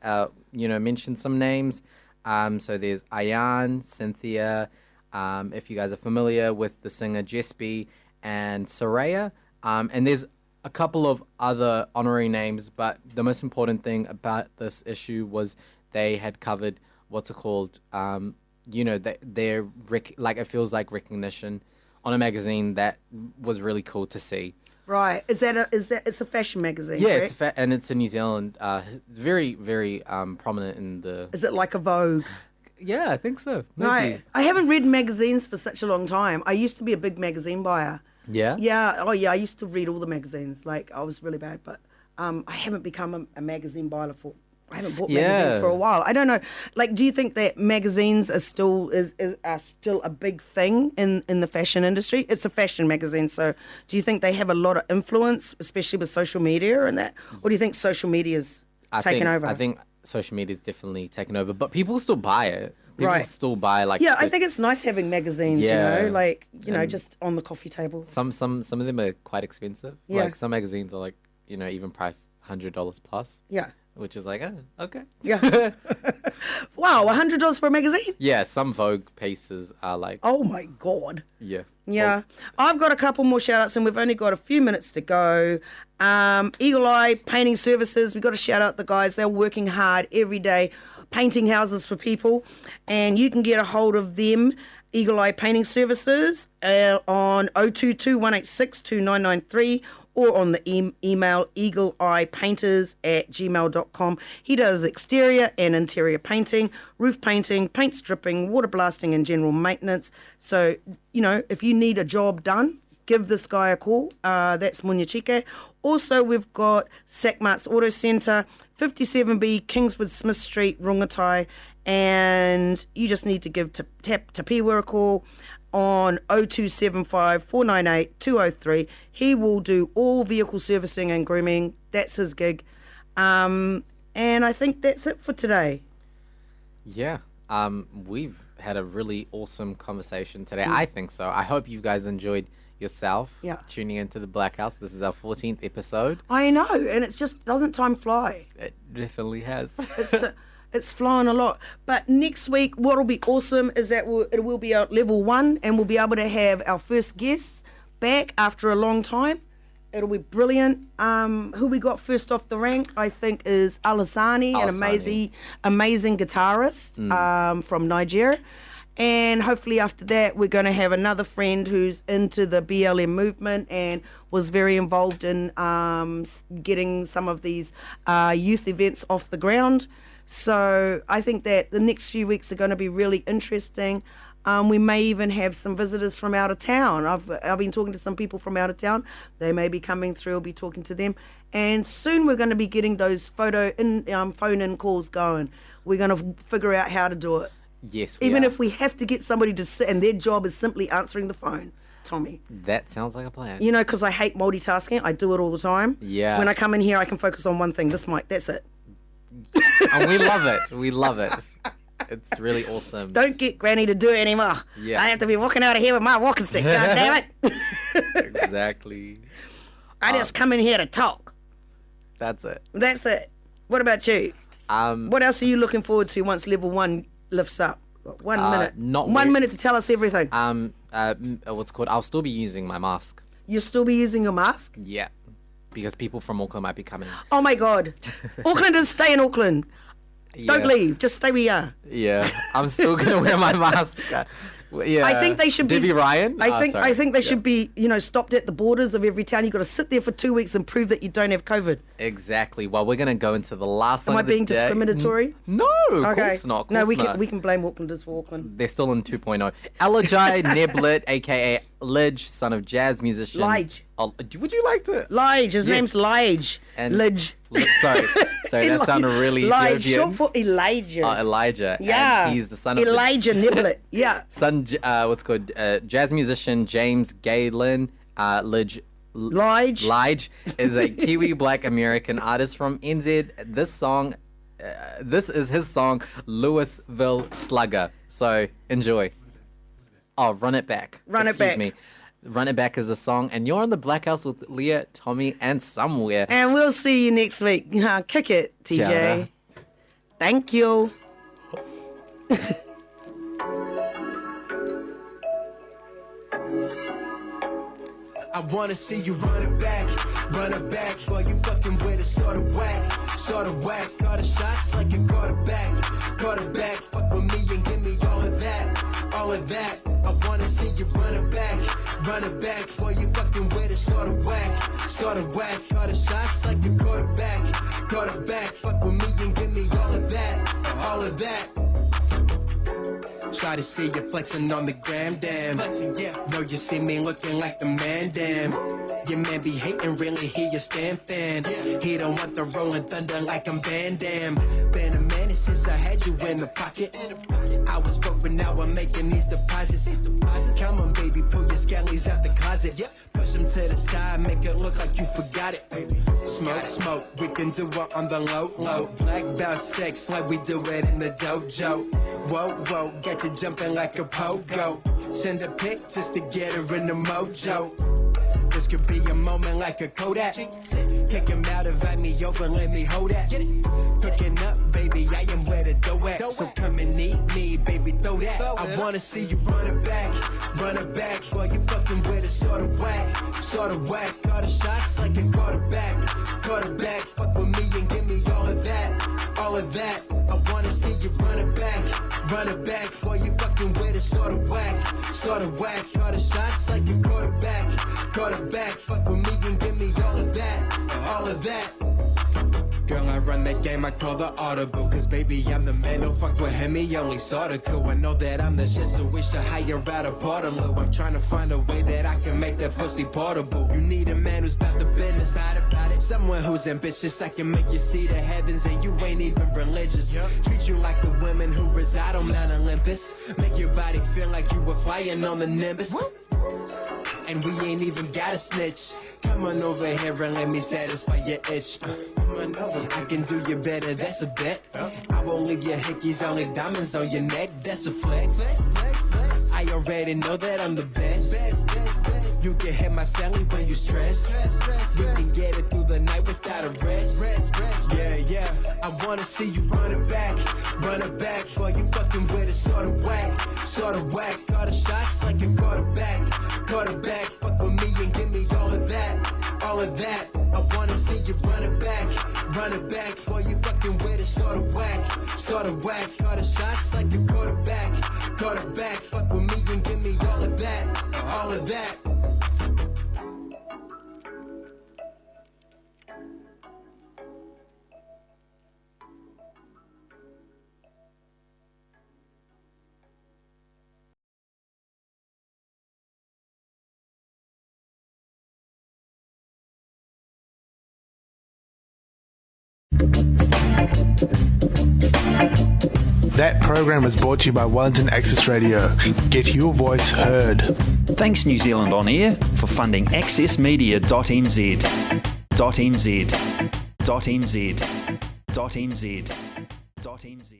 mention some names. So there's Ayan, Cynthia, if you guys are familiar with the singer Jesby, and Soraya. And there's a couple of other honorary names, but the most important thing about this issue was they had covered it feels like recognition on a magazine that was really cool to see. Right. Is that it's a fashion magazine? Yeah, correct? and it's in New Zealand. It's very, very prominent in the. Is it like a Vogue? Yeah, I think so. Maybe. Right. I haven't read magazines for such a long time. I used to be a big magazine buyer. Yeah. Yeah. Oh, yeah. I used to read all the magazines. Like, I was really bad, but I haven't become a magazine buyer for. I haven't bought magazines for a while. I don't know. Like, do you think that magazines are still are still a big thing in the fashion industry? It's a fashion magazine, so do you think they have a lot of influence, especially with social media and that, or do you think social media's taken over? I think social media's definitely taken over, but people still buy it. People Right. still buy like. Yeah, I think it's nice having magazines. Yeah. You know, like just on the coffee table. some of them are quite expensive. Yeah. Like some magazines are like even priced $100 plus. Yeah. Which is like, okay. Yeah. Wow, $100 for a magazine? Yeah, some Vogue pieces are like, Oh my God. yeah. Yeah. I've got a couple more shout outs and we've only got a few minutes to go. Eagle Eye Painting Services, we've got to shout out the guys. They're working hard every day, painting houses for people. And you can get a hold of them, Eagle Eye Painting Services, on 022 186 2993. Or on the email eagleeyepainters@gmail.com. He does exterior and interior painting, roof painting, paint stripping, water blasting, and general maintenance. So, if you need a job done, give this guy a call. That's Munyachike. Also, we've got Sackmart's Auto Centre, 57B, Kingsford Smith Street, Rongotai. And you just need to give Tapiwa a call on 0275 498 203. He will do all vehicle servicing and grooming. That's his gig. And I think that's it for today. Yeah. We've had a really awesome conversation today. I think so. I hope you guys enjoyed yourself tuning into the Blackhouse. This is our 14th episode. I know, and it's just, doesn't time fly? It definitely has. It's flying a lot. But next week, what will be awesome is that it will be our level 1 and we'll be able to have our first guests back after a long time. It'll be brilliant. Who we got first off the rank, I think, is Alasani, an amazing guitarist from Nigeria. And hopefully after that, we're going to have another friend who's into the BLM movement and was very involved in getting some of these youth events off the ground. So I think that the next few weeks are going to be really interesting. We may even have some visitors from out of town. I've been talking to some people from out of town. They may be coming through. I'll be talking to them. And soon we're going to be getting those phone-in calls going. We're going to figure out how to do it. Yes, Even if we have to get somebody to sit and their job is simply answering the phone. Tommy. That sounds like a plan. Because I hate multitasking. I do it all the time. Yeah. When I come in here, I can focus on one thing. This mic, that's it. And we love it. We love it. It's really awesome. Don't get Granny to do it anymore. Yeah. I have to be walking out of here with my walking stick. God damn it. Exactly. I just come in here to talk. That's it. That's it. What about you? What else are you looking forward to once level 1 lifts up? 1 minute. One minute to tell us everything. What's called? I'll still be using my mask. You'll still be using your mask? Yeah. Because people from Auckland might be coming. Oh my God. Aucklanders, stay in Auckland. Don't leave. Just stay where you are. Yeah. I'm still going to wear my mask. Yeah. I think they should be. Debbie Ryan? I think they should be, stopped at the borders of every town. You've got to sit there for 2 weeks and prove that you don't have COVID. Exactly. Well, we're going to go into the last song Am I of the being day. discriminatory? No, of Okay. course not. No, we can blame Aucklanders for Auckland. They're still in 2.0. Elijah Neblet, a.k.a. Lidge, son of jazz musician. Lige. Oh, would you like to? Lige. His name's Lige. And Lidge. Sorry, that sounded really Lige, Ethiopian. short for Elijah. Elijah. Yeah. And he's the son of Elijah Niblet. Yeah. Jazz musician James Galen. Lige is a Kiwi Black American artist from NZ. This is his song, Louisville Slugger. So enjoy. Oh, Run It Back. Excuse me. Run It Back is the song, and you're on the Blackhouse with Leah, Tommy, and Somewhere. And we'll see you next week. Kick it, TJ. Ciao. Thank you. I wanna see you run it back, boy, you fucking with it, sorta whack, call the shots like a quarterback, fuck with me and give me all of that, all of that. I wanna see you run it back. Boy, you fucking with it, sort of whack. Call the shots like a quarterback. Fuck with me and give me all of that. Try to see you flexing on the gram, damn. Flexing, yeah. Know you see me looking like the man, damn. Your man be hating, really, he a stand fan. Yeah. He don't want the rolling thunder like I'm Van Damme. Been a minute since I had you in the pocket. I was broke, but now I'm making these deposits. Come on, baby, pull your skellies out the closet. Yep. Push them to the side, make it look like you forgot it, baby. Smoke, we can do it on the low. Black belt sex like we do it in the dojo. Whoa, get you jumping like a pogo. Send a pic just to get her in the mojo. This could be a moment like a Kodak. Kick him out, invite me over, let me hold that. Cooking up, baby, I am where the dough at. So come and need me, baby, throw that. I wanna see you run it back. Boy, you fucking with it, sort of whack. Call the shots like a quarterback. Fuck with me and give me all of that. I wanna see you run it back. Boy, you fucking with it, sort of whack. Call the shots like a quarterback. Fuck with me and give me all of that. Girl, I run that game, I call the audible. Cause baby, I'm the man, don't fuck with him, he only sorta cool. I know that I'm the shit, so we should hire out a Portaloo. I'm trying to find a way that I can make that pussy portable. You need a man who's about the business side about it. Someone who's ambitious, I can make you see the heavens. And you ain't even religious. Treat you like the women who reside on Mount Olympus. Make your body feel like you were flying on the Nimbus. And we ain't even gotta snitch. Come on over here and let me satisfy your itch. I can do you better, that's a bet. I won't leave your hickeys, only diamonds on your neck, that's a flex. I already know that I'm the best. You can hit my celly when you stress. We can get it through the night without a rest. Yeah, I wanna see you run it back. Boy, you fucking with it, sort of whack. Call the shots like a quarterback. Fuck with me and give me all of that. I wanna see you run it back. Boy, you fucking with it, sort of whack. Call the shots like a quarterback. Fuck with me and give me all of that. That program was brought to you by Wellington Access Radio. Get your voice heard. Thanks New Zealand On Air for funding accessmedia.nz. .nz.